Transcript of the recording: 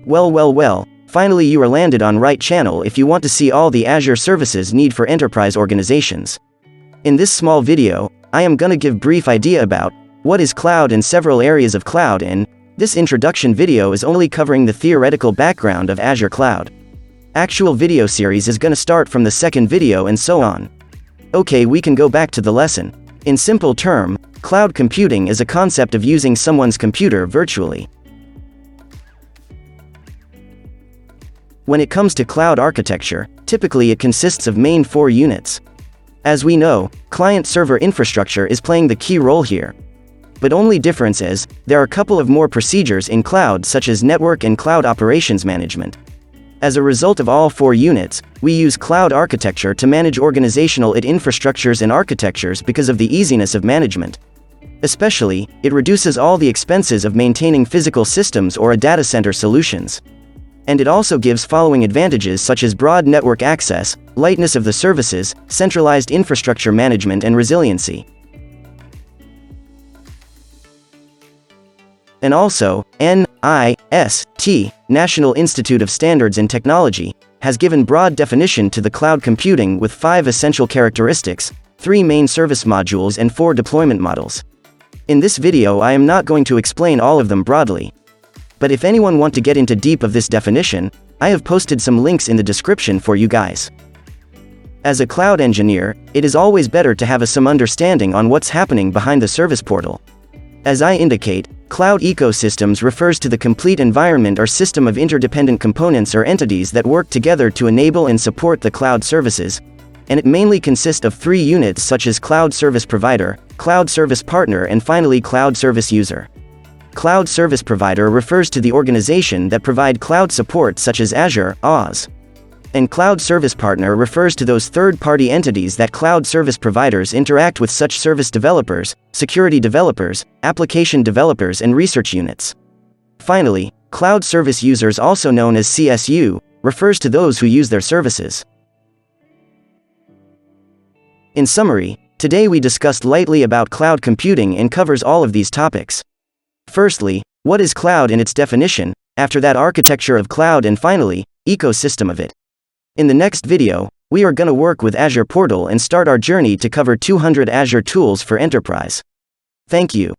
Well, finally you are landed on right channel if you want to see all the Azure services need for enterprise organizations. In this small video, I am gonna give brief idea about what is cloud and several areas of cloud, and this introduction video is only covering the theoretical background of Azure Cloud. Actual video series is gonna start from the second video and so on. Okay, we can go back to the lesson. In simple term, cloud computing is a concept of using someone's computer virtually. When it comes to cloud architecture, typically it consists of main 4 units. As we know, client-server infrastructure is playing the key role here. But only difference is, there are a couple of more procedures in cloud such as network and cloud operations management. As a result of all 4 units, we use cloud architecture to manage organizational IT infrastructures and architectures because of the easiness of management. Especially, it reduces all the expenses of maintaining physical systems or a data center solutions. And it also gives following advantages such as broad network access, lightness of the services, centralized infrastructure management and resiliency. And also, NIST, National Institute of Standards and Technology, has given broad definition to the cloud computing with 5 essential characteristics, 3 main service modules and 4 deployment models. In this video I am not going to explain all of them broadly. But if anyone want to get into deep of this definition, I have posted some links in the description for you guys. As a cloud engineer, it is always better to have some understanding on what's happening behind the service portal. As I indicate, cloud ecosystems refers to the complete environment or system of interdependent components or entities that work together to enable and support the cloud services, and it mainly consists of 3 units such as cloud service provider, cloud service partner and finally cloud service user. Cloud service provider refers to the organization that provide cloud support such as Azure, AWS. And cloud service partner refers to those third-party entities that cloud service providers interact with, such service developers, security developers, application developers and research units. Finally, cloud service users, also known as CSU, refers to those who use their services. In summary, today we discussed lightly about cloud computing and covers all of these topics. Firstly, what is cloud and its definition, after that architecture of cloud and finally, ecosystem of it. In the next video, we are gonna work with Azure Portal and start our journey to cover 200 Azure tools for enterprise. Thank you.